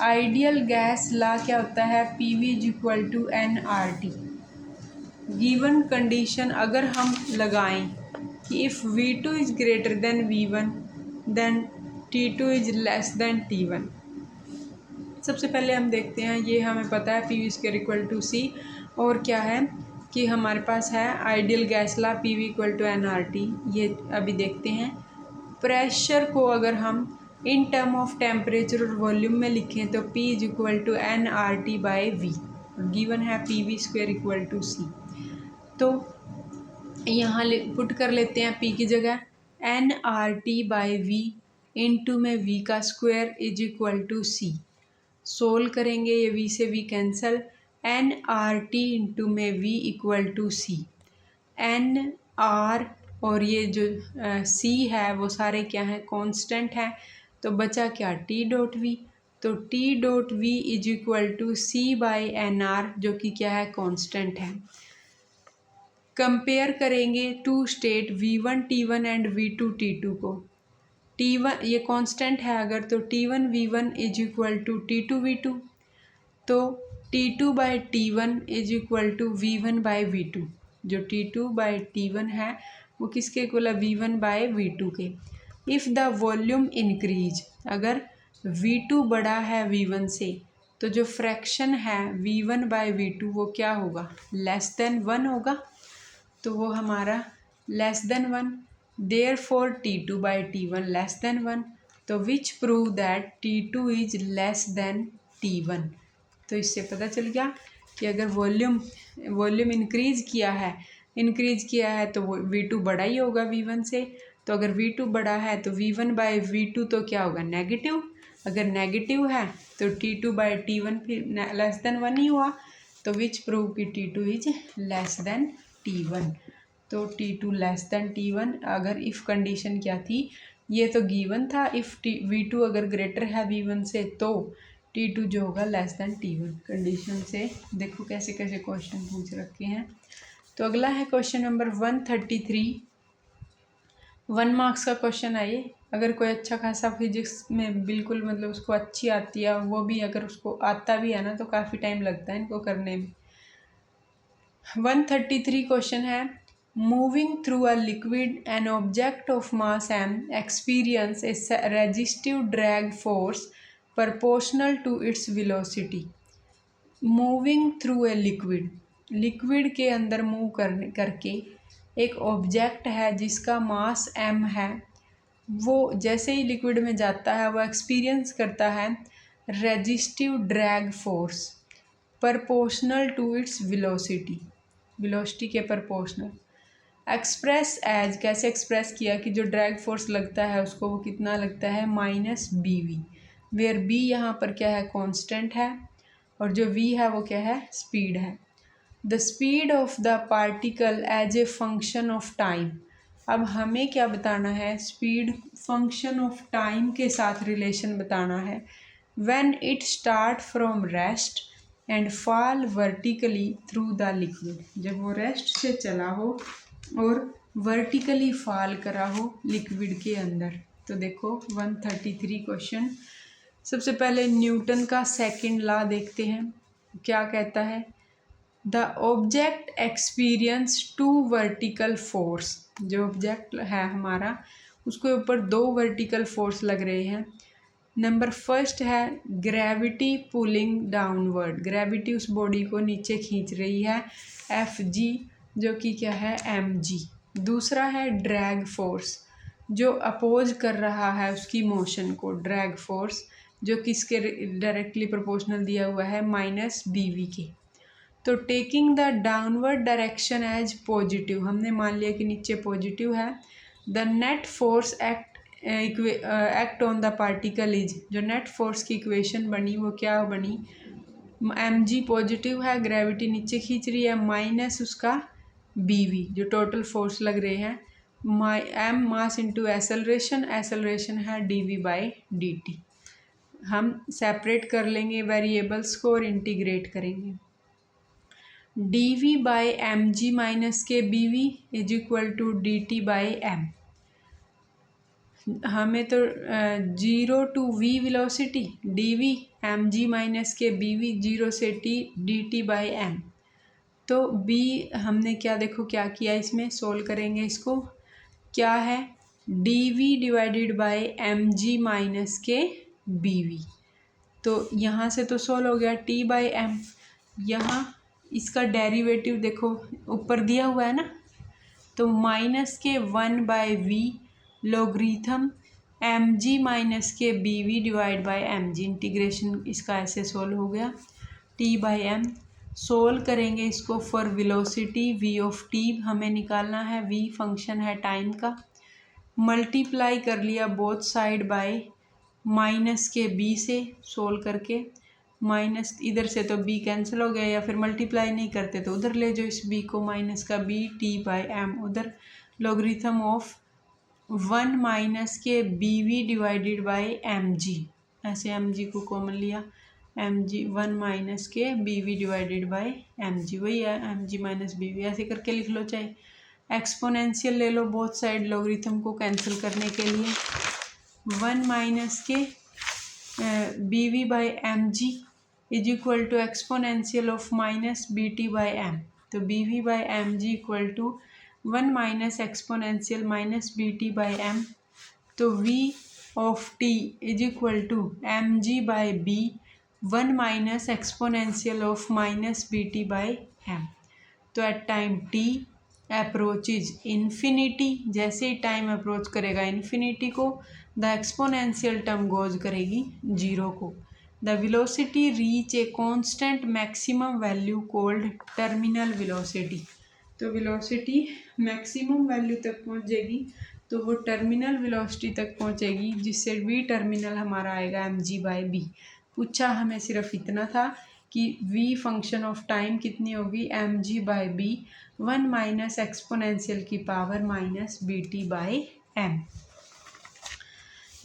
आइडियल गैस ला क्या होता है PV is equal to nRT। Given condition अगर हम लगाएं कि if V2 is greater than V1 then T2 is less than T1, सबसे पहले हम देखते हैं, ये हमें पता है P V square equal to C, और क्या है कि हमारे पास है ideal gas law P V equal to N R T. ये अभी देखते हैं। प्रेशर को अगर हम इन टर्म ऑफ टेम्परेचर और वॉल्यूम में लिखें तो P is equal to N R T by V, given है P V square equal to C. तो यहाँ पुट कर लेते हैं P की जगह N R T by V into में V का square is equal to C. Solve करेंगे, ये V से V cancel, N R T into में V equal to C. N R और ये जो सी है वो सारे क्या हैं, कांस्टेंट हैं। तो बचा क्या, टी डॉट वी। तो T dot V is equal to C by N R, जो कि क्या है, कांस्टेंट है। कंपेयर करेंगे to state V1 T1 and V2 T2 को। T1 ये कांस्टेंट है अगर, तो T1 V1 is equal to T2 V2, तो T2 by T1 is equal to V1 by V2। जो T2 बाई T1 है वो किसके इक्वल है, V1 बाई V2 के। इफ़ द वॉल्यूम इंक्रीज, अगर V2 बड़ा है V1 से, तो जो फ्रैक्शन है V1 बाई V2 वो क्या होगा, लेस देन 1 होगा। तो वो हमारा less than 1, therefore T2 by T1 less than 1। तो विच prove that T2 is less than T1। तो इससे पता चल गया कि अगर वॉल्यूम इंक्रीज़ किया है तो वो V2 बड़ा ही होगा V1 से। तो अगर V2 बड़ा है तो V1 बाई V2 तो क्या होगा, नेगेटिव। अगर नेगेटिव है तो T2 बाई T1 फिर लेस देन 1 ही हुआ। तो विच प्रूव कि T2 is less than T1। तो T2 लेस देन T1, अगर इफ़ कंडीशन क्या थी, ये तो गिवन था, इफ़ V2 अगर ग्रेटर है V1 से तो T2 जो होगा लेस देन T1। कंडीशन से देखो कैसे कैसे क्वेश्चन पूछ रखे हैं। तो अगला है क्वेश्चन नंबर 133, 1 मार्क्स का क्वेश्चन है ये। अगर कोई अच्छा खासा फिजिक्स में बिल्कुल मतलब उसको अच्छी आती है, वो भी अगर उसको आता भी है ना, तो काफ़ी टाइम लगता है इनको करने में। 133 क्वेश्चन है, moving through a liquid an object of mass m experience A resistive drag force proportional to its velocity। Moving through a liquid के अंदर मूव करके एक ऑब्जेक्ट है जिसका मास m है, वो जैसे ही लिक्विड में जाता है वो एक्सपीरियंस करता है resistive drag force proportional to its velocity के प्रपोर्शनल। एक्सप्रेस एज, कैसे एक्सप्रेस किया कि जो ड्रैग फोर्स लगता है उसको वो कितना लगता है, minus B V, where B यहाँ पर क्या है, कांस्टेंट है, और जो वी है वो क्या है, स्पीड है। The speed of the particle as a function of time. अब हमें क्या बताना है, स्पीड फंक्शन ऑफ टाइम के साथ रिलेशन बताना है। When it start from rest and fall vertically through the liquid, जब वो रेस्ट से चला हो और वर्टिकली फॉल करा हो लिक्विड के अंदर। तो देखो 133 क्वेश्चन। सबसे पहले न्यूटन का सेकंड लॉ देखते हैं, क्या कहता है। The object experience two vertical force, जो ऑब्जेक्ट है हमारा उसके ऊपर 2 वर्टिकल फोर्स लग रहे हैं। नंबर फर्स्ट है ग्रेविटी पुलिंग डाउनवर्ड, ग्रेविटी उस बॉडी को नीचे खींच रही है, एफ जी, जो कि क्या है, एम जी। दूसरा है ड्रैग फोर्स, जो अपोज कर रहा है उसकी मोशन को, ड्रैग फोर्स, जो किसके डायरेक्टली प्रोपोर्शनल दिया हुआ है, माइनस बी वी के। तो taking the downward direction as positive, हमने मान लिया कि नीचे पॉजिटिव है। The net force act on the particle is, जो नेट फोर्स की इक्वेशन बनी वो क्या बनी, एम जी पॉजिटिव है, ग्रेविटी नीचे खींच रही है, माइनस उसका बी वी, जो टोटल फोर्स लग रहे हैं, M mass into acceleration, acceleration है D V by D T. हम सेपरेट कर लेंगे वेरिएबल्स को और इंटीग्रेट करेंगे। D V by M G minus के B V is equal to D T by M. हमें तो 0 to V velocity, D V M G minus के बी वी, 0 से T D T by M. तो B हमने क्या, देखो क्या किया, इसमें सोल्व करेंगे इसको, क्या है, D V divided by M G minus के बी वी। तो यहाँ से तो सोल्व हो गया टी बाई एम। यहाँ इसका डेरिवेटिव देखो ऊपर दिया हुआ है ना, तो minus K 1/v logarithm M G minus के B V divide by M G, integration इसका ऐसे सोल्व हो गया टी बाई एम। सोल्व करेंगे इसको for velocity v of t हमें निकालना है, v फंक्शन है टाइम का। मल्टीप्लाई कर लिया बोथ साइड बाय माइनस के b से सोल्व करके, माइनस इधर से तो b कैंसिल हो गया, या फिर मल्टीप्लाई नहीं करते तो उधर ले जाओ इस b को, माइनस का b t बाई एम उधर, लॉगरिथम ऑफ 1 माइनस के B V divided by M G, ऐसे एम जी को कॉमन लिया, एम जी 1 माइनस के B V divided by M G, वही है M G minus B V, ऐसे करके लिख लो। चाहे एक्सपोनेंशियल ले लो बोथ साइड लॉगरिथम को कैंसिल करने के लिए, 1 माइनस के B V by M G is equal to exponential of minus B T by M, तो B V by M G equal to 1 minus exponential minus B T by M, तो v of t is equal to M G by B 1 minus exponential of minus B T by M. तो at time t approaches infinity, जैसे ही time approach करेगा infinity को, the exponential term goes करेगी zero को। The velocity reach a constant maximum value cold terminal velocity, तो velocity maximum value तक पहुंच जाएगी तो वो टर्मिनल वेलोसिटी तक पहुंचेगी, जिससे वी टर्मिनल हमारा आएगा एम जी बाई बी। पूछा हमें सिर्फ इतना था कि वी फंक्शन ऑफ टाइम कितनी होगी, M G by B 1 minus exponential की power minus B T by M.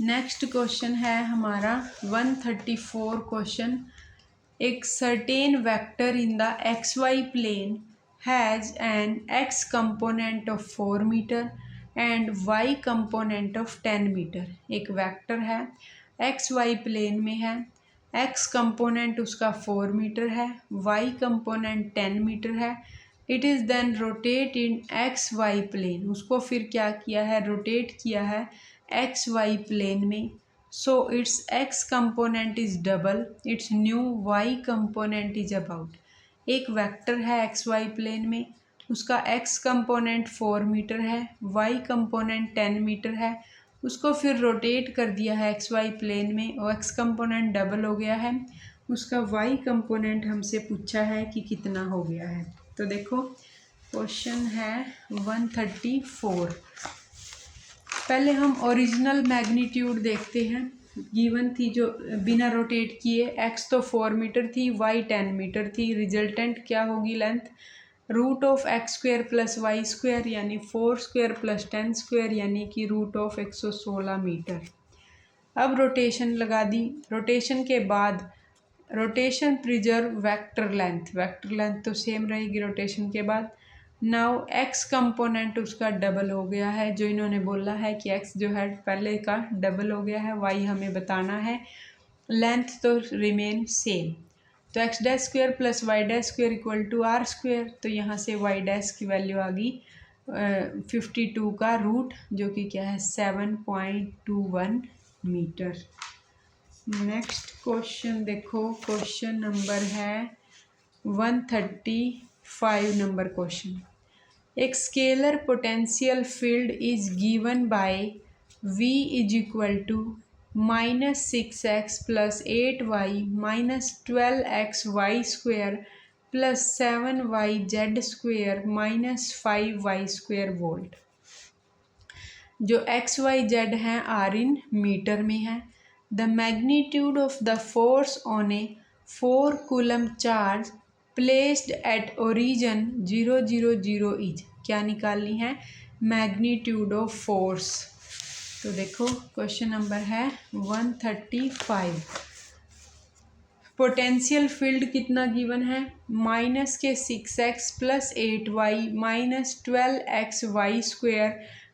Next question है हमारा 134 क्वेश्चन। एक certain vector in the X Y plane has an X component of 4 metre and y component of 10 metre. एक vector है X Y plane में है, x component उसका 4 metre है, y component 10 metre है। It is then rotate in x Y plane, उसको फिर क्या किया है, रोटेट किया है एक्स वाई प्लेन में। So it's x component is double, it's new y component is about. एक वेक्टर है एक्स वाई प्लेन में, उसका x कंपोनेंट 4 मीटर है, y कंपोनेंट 10 मीटर है, उसको फिर रोटेट कर दिया है एक्स वाई प्लेन में और x कंपोनेंट डबल हो गया है, उसका y कंपोनेंट हमसे पूछा है कि कितना हो गया है। तो देखो क्वेश्चन है 134। पहले हम ओरिजिनल मैग्नीट्यूड देखते हैं, गिवन थी जो बिना रोटेट किए, x तो 4 मीटर थी, y 10 मीटर थी, रिजल्टेंट क्या होगी length, root of X square plus Y square यानी 4 स्क्वेयर प्लस 10 स्क्वेयर यानी कि रूट ऑफ 116 मीटर। अब रोटेशन लगा दी, रोटेशन के बाद रोटेशन प्रिजर्व वेक्टर लेंथ तो सेम रहेगी रोटेशन के बाद। नाउ एक्स कंपोनेंट उसका डबल हो गया है, जो इन्होंने बोला है कि एक्स जो है पहले का डबल हो गया है, वाई हमें बताना है, लेंथ तो रिमेन सेम। तो X dash square plus Y dash square equal to R square, तो यहाँ से वाई डैश की वैल्यू आ गई 52 का रूट, जो कि क्या है 7.21 मीटर। नेक्स्ट क्वेश्चन देखो, क्वेश्चन नंबर है 135 नंबर क्वेश्चन। एक scalar potential field is given by v is equal to -6x plus 8y minus 12x Y square plus 7y square minus 5y square volt. जो x Y Z हैं are in metre में है। The magnitude of the force on A 4 coulomb charge placed at origin 000 is, क्या निकालनी है, magnitude of force. तो देखो question number है 135। पोटेंशियल फील्ड कितना गिवन है, माइनस के 6x plus 8y minus 12x Y square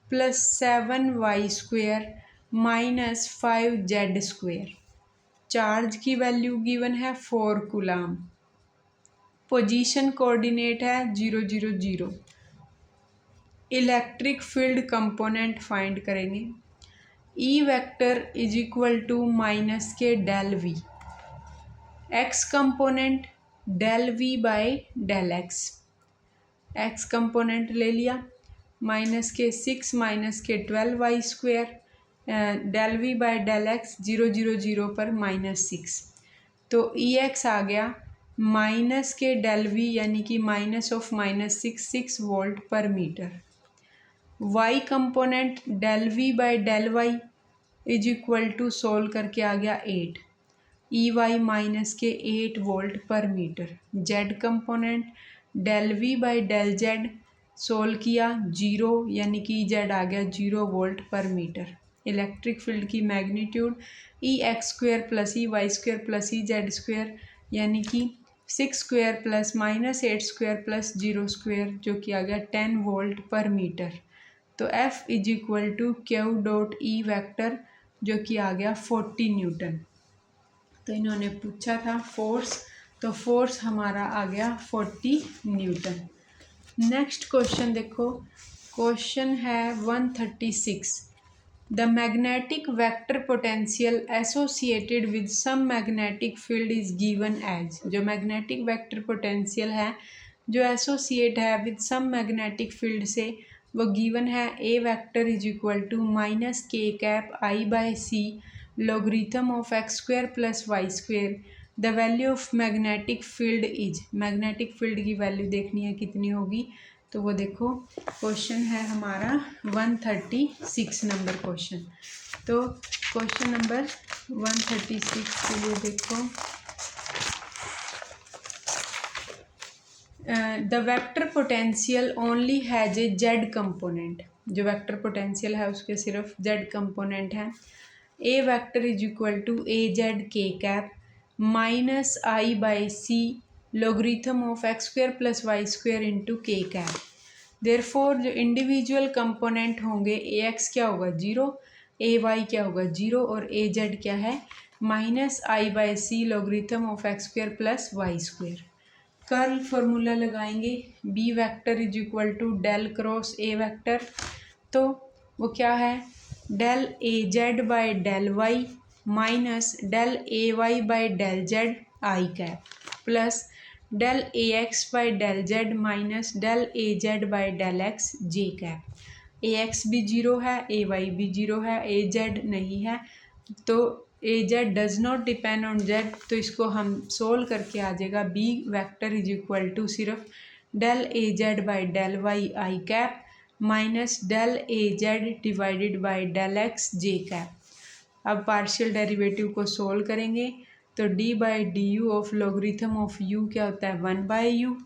plus 7y square minus 5z square. Charge की वैल्यू गिवन है 4 कूलम, पोजीशन कोऑर्डिनेट है 000। इलेक्ट्रिक फील्ड कंपोनेंट फाइंड करेंगे। E vector is equal to minus के del V, X component del V by del X, X component ले लिया, minus के 6 minus के 12 Y square, del V by del X 0 0 0 पर -6, तो ई x आ गया minus के डेल वी यानी कि माइनस ऑफ -6 वोल्ट पर metre. Y component del V by del Y is equal to solve करके आ गया 8, ई वाई माइनस के 8 वोल्ट पर metre. Z component del V by del Z solve किया 0 यानी कि जेड आ गया 0 वोल्ट पर मीटर। इलेक्ट्रिक फील्ड की magnitude E X square plus E Y square plus E Z square यानी कि 6 square plus -8 square plus 0 square जो कि आ गया 10 वोल्ट पर मीटर। तो F is equal to Q dot E vector जो कि आ गया 40 न्यूटन। तो इन्होंने पूछा था फोर्स, तो फोर्स हमारा आ गया 40 न्यूटन। नेक्स्ट क्वेश्चन देखो, क्वेश्चन है 136। The magnetic vector potential associated with some magnetic field is given as. जो मैग्नेटिक वेक्टर पोटेंशियल है जो एसोसिएट है विद सम मैग्नेटिक फील्ड से वो गिवन है A vector is equal to minus K cap I by C logarithm of X square plus Y square. The value of magnetic field is, magnetic field की value देखनी है कितनी होगी, तो वो देखो क्वेश्चन है हमारा 136 नंबर क्वेश्चन। तो क्वेश्चन नंबर 136 के लिए देखो, the vector potential only has a Z component. जो वेक्टर पोटेंशियल है उसके सिर्फ जेड कंपोनेंट है। A vector is equal to A Z के cap minus I by C logarithm of X square plus Y square into K cap. Therefore जो individual component होंगे A x क्या होगा 0, ए Y क्या होगा 0 और ए जेड क्या है minus I by C logarithm of X square plus Y square. Curl formula लगाएंगे, B vector is equal to del cross A vector, तो वो क्या है del A Z by del Y minus del A Y by del Z I cap plus del A X by del Z minus del A Z by del X J cap. A X भी 0 है, ए Y भी 0 है, ए Z नहीं है, तो A Z does not depend on Z, तो इसको हम सोल्व करके आ जाएगा B vector is equal to सिर्फ del A Z by del Y I cap minus del A Z divided by del X J cap. अब partial derivative को solve करेंगे तो D by D U of logarithm of U क्या होता है 1 by you.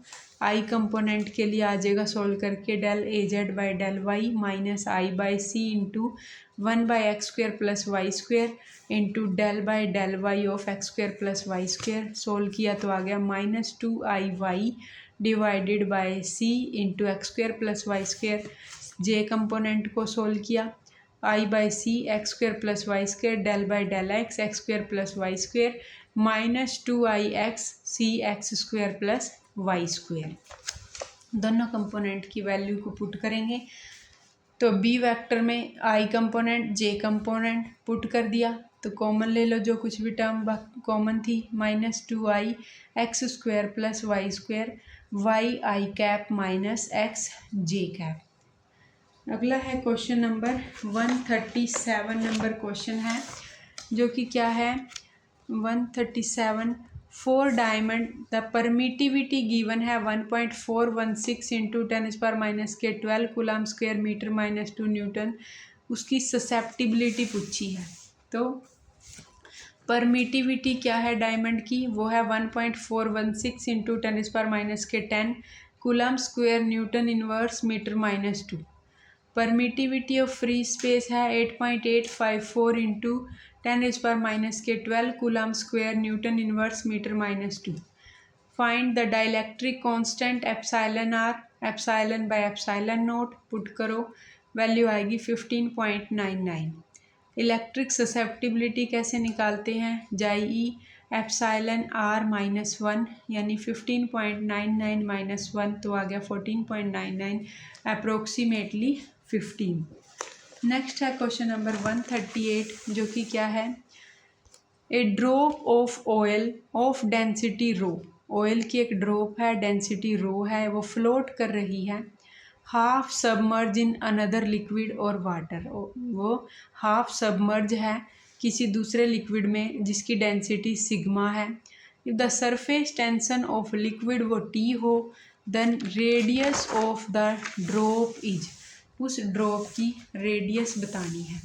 I component के लिए आ जाएगा सोल्व करके del A Z by del Y minus I by C into 1 by X square plus Y square into del by del Y of X square plus Y square. Solve किया तो आ गया -2i divided by C into X square plus Y square. J component को solve किया I by C X square plus Y square del by del X X square plus Y square -2i X C X square plus Y square. दोनों component की value को put करेंगे तो B vector में I component J component put कर दिया तो common ले लो जो कुछ भी टर्म कॉमन थी -2i X square plus Y square Y I cap minus X J cap. अगला है क्वेश्चन नंबर 137 नंबर क्वेश्चन है जो कि क्या है 137। For diamond the permittivity given है 1.416 इंटू 10⁻⁻12 कूलम स्क्वेयर मीटर -2 न्यूटन। उसकी ससेप्टिबिलिटी पूछी है, तो परमिटिविटी क्या है डायमंड की वो है 1.416 into 10⁻⁻10 coulomb square newton inverse metre -2। Permittivity of free space है 8.854 into 10⁻⁻12 coulomb square newton inverse metre -2। Find the dielectric constant epsilon R, epsilon by epsilon naught put करो, वैल्यू आएगी 15.99। इलेक्ट्रिक ससेप्टिबिलिटी कैसे निकालते हैं, जाई एप्सिलॉन आर -1 यानी 15.99 -1 तो आ गया 14.99 अप्रोक्सीमेटली 15। नेक्स्ट है क्वेश्चन नंबर 138 जो कि क्या है a drop of oil of density rho, oil की एक ड्रॉप है, डेंसिटी रो है, वो फ्लोट कर रही है, half submerge in another liquid और वाटर, वो हाफ सबमर्ज है किसी दूसरे लिक्विड में जिसकी डेंसिटी सिग्मा है। If the surface tension of liquid वो टी हो, then radius of the drop is, उस ड्रॉप की रेडियस बतानी है।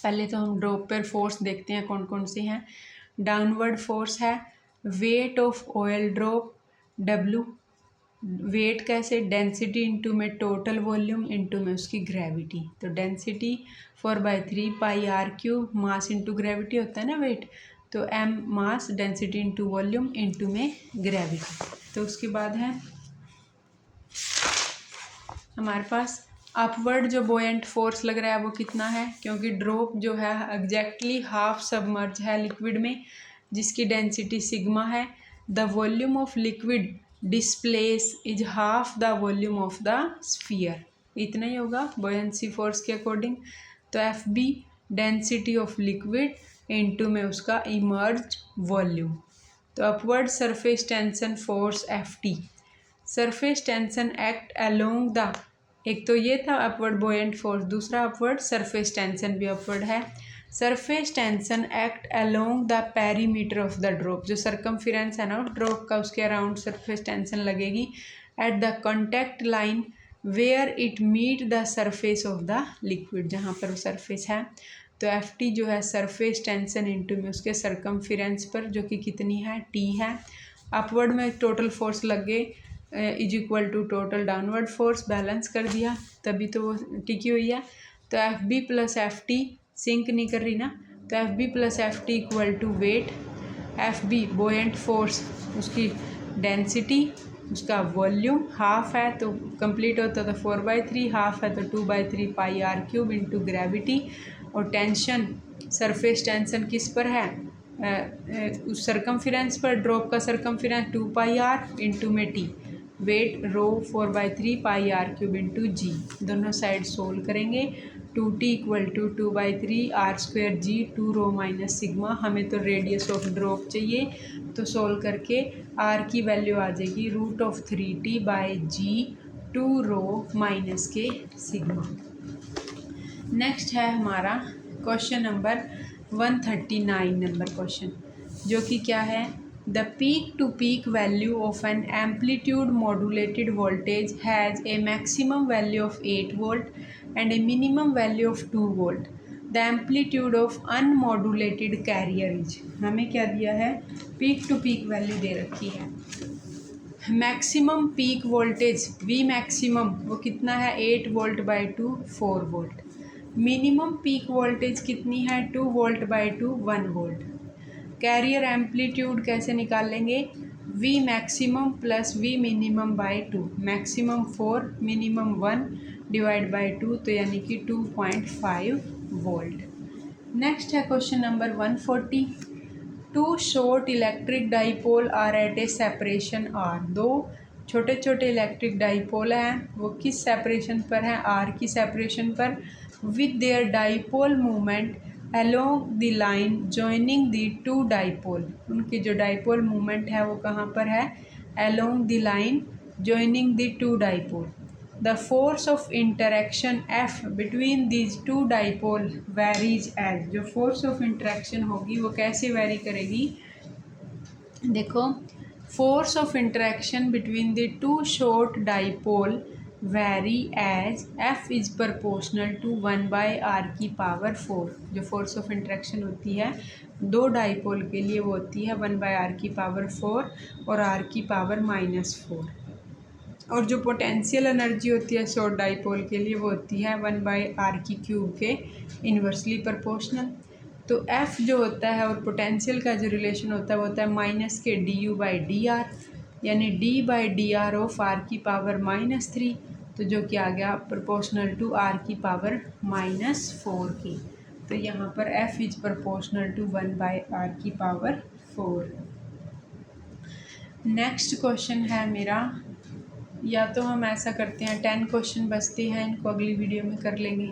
पहले तो हम ड्रॉप पर फोर्स देखते हैं कौन कौन से हैं। डाउनवर्ड फोर्स है, weight of oil drop W, weight कैसे, डेंसिटी इंटू में टोटल वॉल्यूम इंटू में उसकी ग्रेविटी, तो density 4/3πr3, mass into gravity होता है ना वेट, तो m मास, डेंसिटी इंटू वॉल्यूम इंटू में ग्रेविटी। तो उसके बाद है हमारे पास अपवर्ड जो बोयंट फोर्स लग रहा है वो कितना है, क्योंकि ड्रॉप जो है एग्जैक्टली हाफ सबमर्ज है लिक्विड में जिसकी डेंसिटी सिग्मा है। The volume of liquid displace is half the volume of the sphere, इतना ही होगा बोयंसी फोर्स के अकॉर्डिंग। तो F B density of liquid into में उसका इमर्ज वॉल्यूम। तो upward surface tension force F T, surface tension act along the, एक तो ये था अपवर्ड बोयंट फोर्स, दूसरा अपवर्ड सरफेस टेंशन भी अपवर्ड है। Surface tension act along the perimeter of the drop, जो सरकमफेरेंस है ना ड्रॉप का उसके अराउंड सरफेस टेंशन लगेगी। At the contact line where it meet the surface of the liquid, जहाँ पर वो सरफेस है। तो एफ टी जो है सरफेस टेंशन इंटू में उसके सरकमफेरेंस पर, जो कि कितनी है, टी है। अपवर्ड में टोटल फोर्स लग गए is equal to total downward force, balance कर दिया तभी तो वो टिकी हुई है। तो F B plus F T sink नहीं कर रही ना, तो F B plus F T equal to weight, F B buoyant force, उसकी डेंसिटी, उसका वॉल्यूम हाफ है तो कंप्लीट होता तो 4/3, हाफ है तो 2/3πr³ इंटू ग्रेविटी। और टेंशन, सरफेस टेंशन किस पर है, उस सरकमफेरेंस पर, ड्रॉप का सरकमफेरेंस 2πr इंटू में T, weight rho 4/3πr³ into G. दोनों साइड सोल्व करेंगे, 2t equal to 2/3r² g, 2 rho minus sigma. हमें तो रेडियस ऑफ ड्रॉप चाहिए, तो सोल्व करके r की वैल्यू आ जाएगी √3t/g, 2 रो माइनस के सिग्मा। नेक्स्ट है हमारा क्वेश्चन नंबर 139 नंबर क्वेश्चन, जो कि क्या है, the peak to peak value of an amplitude modulated voltage has a maximum value of 8 volt and a minimum value of 2 volt. The amplitude of unmodulated carrier is, हमें क्या दिया है, peak to peak value दे रखी है। Maximum peak voltage V maximum वो कितना है, 8 वोल्ट/2 4 वोल्ट। मिनिमम पीक वोल्टेज कितनी है, 2 वोल्ट/2 1 वोल्ट। कैरियर एम्पलीट्यूड कैसे निकाल लेंगे, वी मैक्सिमम प्लस वी मिनिमम/2, मैक्सिमम 4 मिनिमम 1 डिवाइड/2, तो यानी कि 2.5 वोल्ट। नेक्स्ट है question number 140, two short electric dipole are at a separation R, दो छोटे छोटे इलेक्ट्रिक डाइपोल हैं, वो किस सेपरेशन पर हैं, आर की सेपरेशन पर। With their dipole movement along the line joining the two dipole, उनकी जो डाइपोल मूवमेंट है वो कहाँ पर है, along the line joining the two dipole. The force of interaction F between these two dipole varies as, जो force of interaction होगी वो कैसे वेरी करेगी, देखो, force of interaction between the two short dipole vary as F is proportional to 1/r⁴। जो force of interaction होती है दो डाइपोल के लिए वो होती है 1/r⁴ और r⁻⁻⁴। और जो पोटेंशियल एनर्जी होती है शॉर्ट डाइपोल के लिए वो होती है 1/r³ के इन्वर्सली प्रोपोर्शनल। तो F जो होता है और पोटेंशियल का जो रिलेशन होता है वो होता है माइनस के du/dr, यानी d/dr ऑफ r⁻⁻3, तो जो कि आ गया प्रोपोर्शनल टू r⁻⁻4 की। तो यहाँ पर F is proportional to 1/r⁴। Next question है मेरा, या तो हम ऐसा करते हैं 10 क्वेश्चन बचते हैं, इनको अगली वीडियो में कर लेंगे।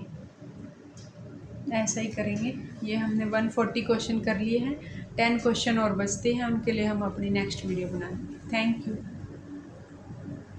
ऐसा ही करेंगे। ये हमने 140 क्वेश्चन कर लिए हैं, 10 क्वेश्चन और बचते हैं, उनके लिए हम अपनी नेक्स्ट वीडियो बनाएंगे। Thank you.